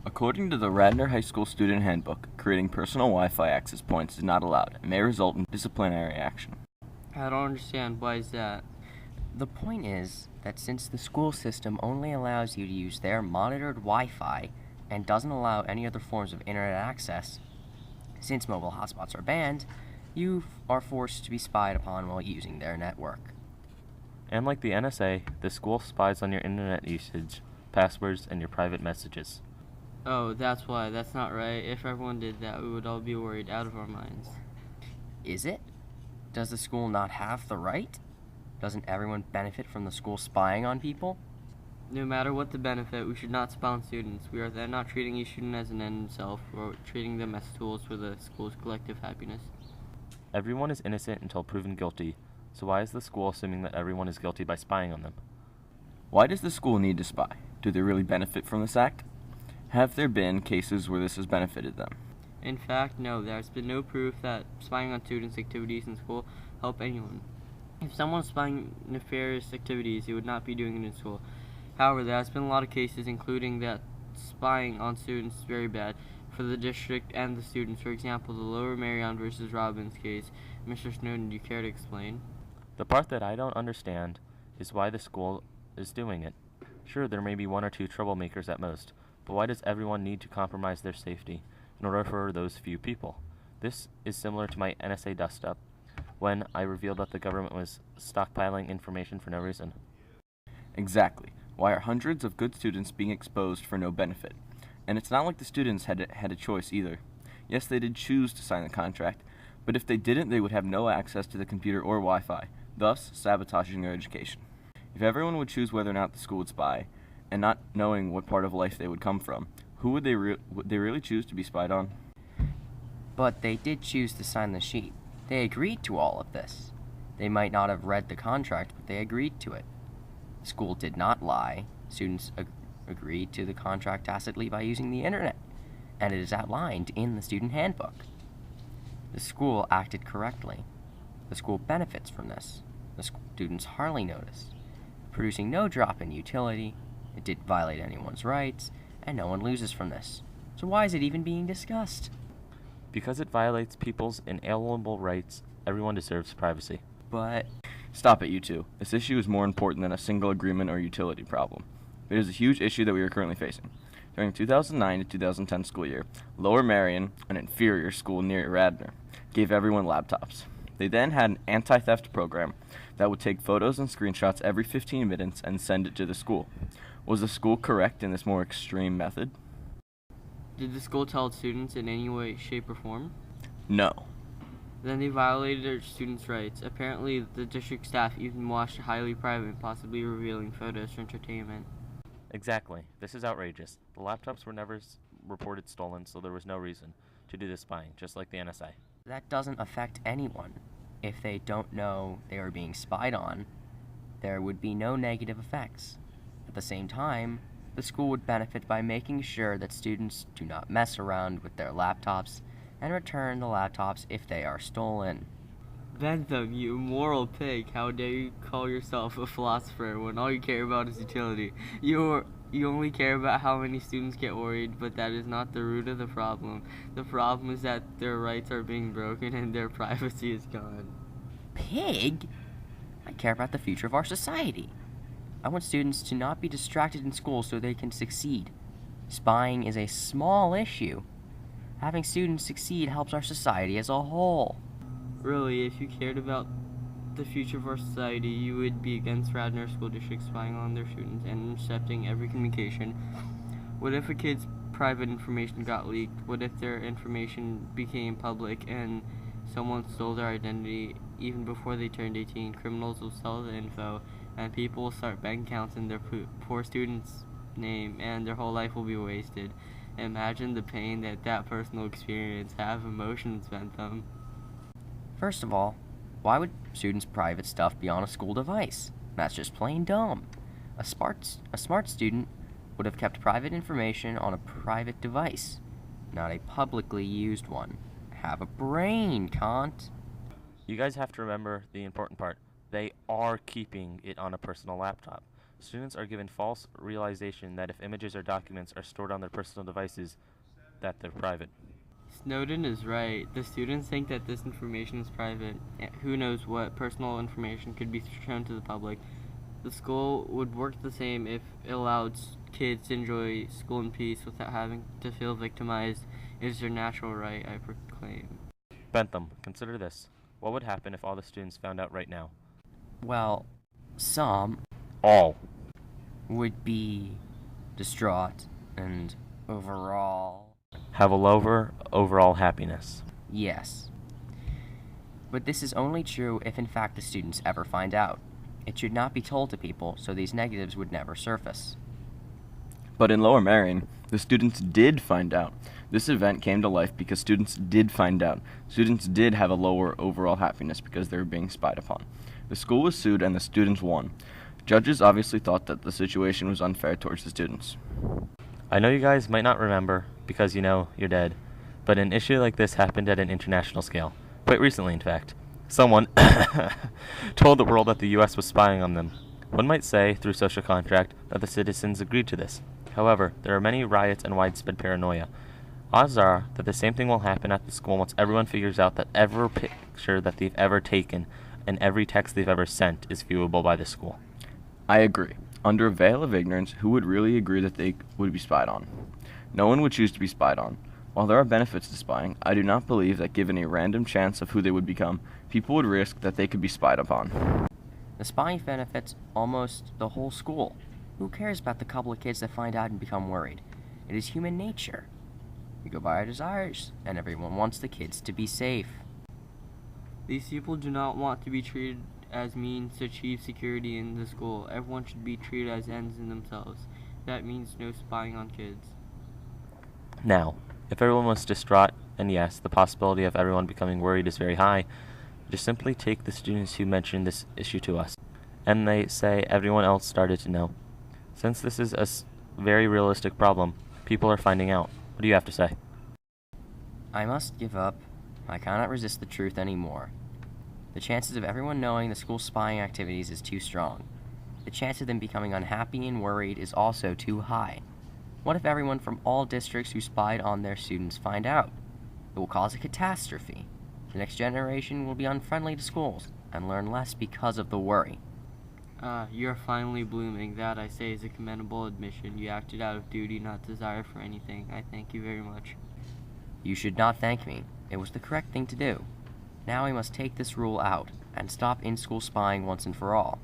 According to the Radnor High School Student Handbook, creating personal Wi-Fi access points is not allowed and may result in disciplinary action. I don't understand. Why is that? The point is that since the school system only allows you to use their monitored Wi-Fi and doesn't allow any other forms of internet access, since mobile hotspots are banned, you are forced to be spied upon while using their network. And like the NSA, the school spies on your internet usage, passwords, and your private messages. Oh, that's why. That's not right. If everyone did that, we would all be worried out of our minds. Is it? Does the school not have the right? Doesn't everyone benefit from the school spying on people? No matter what the benefit, we should not spy on students. We are then not treating each student as an end in himself, or treating them as tools for the school's collective happiness. Everyone is innocent until proven guilty, so why is the school assuming that everyone is guilty by spying on them? Why does the school need to spy? Do they really benefit from this act? Have there been cases where this has benefited them? In fact, no, there's been no proof that spying on students' activities in school help anyone. If someone was spying nefarious activities, he would not be doing it in school. However, there has been a lot of cases, including that spying on students is very bad for the district and the students. For example, the Lower Marion versus Robbins case. Mr. Snowden, do you care to explain? The part that I don't understand is why the school is doing it. Sure, there may be one or two troublemakers at most, but why does everyone need to compromise their safety in order for those few people? This is similar to my NSA dust-up, when I revealed that the government was stockpiling information for no reason. Exactly. Why are hundreds of good students being exposed for no benefit? And it's not like the students had a choice either. Yes, they did choose to sign the contract, but if they didn't, they would have no access to the computer or Wi-Fi, thus sabotaging their education. If everyone would choose whether or not the school would spy, and not knowing what part of life they would come from, who would they really choose to be spied on? But they did choose to sign the sheet. They agreed to all of this. They might not have read the contract, but they agreed to it. The school did not lie. Students agreed to the contract tacitly by using the internet, and it is outlined in the student handbook. The school acted correctly. The school benefits from this. The students hardly notice, producing no drop in utility. It didn't violate anyone's rights, and no one loses from this. So why is it even being discussed? Because it violates people's inalienable rights, everyone deserves privacy. But Stop it, you two. This issue is more important than a single agreement or utility problem. It is a huge issue that we are currently facing. During the 2009 to 2010 school year, Lower Marion, an inferior school near Radnor, gave everyone laptops. They then had an anti-theft program that would take photos and screenshots every 15 minutes and send it to the school. Was the school correct in this more extreme method? Did the school tell its students in any way, shape, or form? No. Then they violated their students' rights. Apparently, the district staff even watched highly private, possibly revealing photos for entertainment. Exactly. This is outrageous. The laptops were never reported stolen, so there was no reason to do this spying, just like the NSA. that doesn't affect anyone. If they don't know they are being spied on, there would be no negative effects. At the same time, the school would benefit by making sure that students do not mess around with their laptops and return the laptops if they are stolen. Bentham, you immoral pig, how dare you call yourself a philosopher when all you care about is utility? You only care about how many students get worried, but that is not the root of the problem. The problem is that their rights are being broken and their privacy is gone. Pig? I care about the future of our society. I want students to not be distracted in school so they can succeed. Spying is a small issue. Having students succeed helps our society as a whole. Really, if you cared about the future of our society, you would be against Radnor School District spying on their students and intercepting every communication. What if a kid's private information got leaked? What if their information became public and someone stole their identity even before they turned 18? Criminals will sell the info, and people will start bank accounts in their poor student's name, and their whole life will be wasted. Imagine the pain that person will experience. Have emotions, Bentham. First of all, why would students' private stuff be on a school device? That's just plain dumb. A smart student would have kept private information on a private device, not a publicly used one. Have a brain, Kant. You guys have to remember the important part. They are keeping it on a personal laptop. Students are given false realization that if images or documents are stored on their personal devices, that they're private. Snowden is right. The students think that this information is private. Who knows what personal information could be shown to the public. The school would work the same if it allowed kids to enjoy school in peace without having to feel victimized. It is their natural right, I proclaim. Bentham, consider this. What would happen if all the students found out right now? Well, some All. would be distraught and overall, Have a lower overall happiness. yes. But this is only true if in fact the students ever find out. It should not be told to people, so these negatives would never surface. But in Lower Merion, the students did find out. This event came to life because students did find out. Students did have a lower overall happiness because they were being spied upon. The school was sued and the students won. Judges obviously thought that the situation was unfair towards the students. I know you guys might not remember, because you're dead, but an issue like this happened at an international scale. Quite recently, in fact. Someone told the world that the U.S. was spying on them. One might say, through social contract, that the citizens agreed to this. However, there are many riots and widespread paranoia. Odds are that the same thing will happen at the school once everyone figures out that every picture that they've ever taken and every text they've ever sent is viewable by the school. I agree. Under a veil of ignorance, who would really agree that they would be spied on? No one would choose to be spied on. While there are benefits to spying, I do not believe that given a random chance of who they would become, people would risk that they could be spied upon. The spying benefits almost the whole school. Who cares about the couple of kids that find out and become worried? It is human nature. We go by our desires, and everyone wants the kids to be safe. These people do not want to be treated as means to achieve security in the school. Everyone should be treated as ends in themselves. That means no spying on kids. Now, if everyone was distraught, and yes, the possibility of everyone becoming worried is very high, just simply take the students who mentioned this issue to us, and they say everyone else started to know. Since this is a very realistic problem, people are finding out. What do you have to say? I must give up. I cannot resist the truth anymore. The chances of everyone knowing the school's spying activities is too strong. The chance of them becoming unhappy and worried is also too high. What if everyone from all districts who spied on their students find out? It will cause a catastrophe. The next generation will be unfriendly to schools and learn less because of the worry. You're finally blooming. That, I say, is a commendable admission. You acted out of duty, not desire for anything. I thank you very much. You should not thank me. It was the correct thing to do. Now we must take this rule out and stop in-school spying once and for all.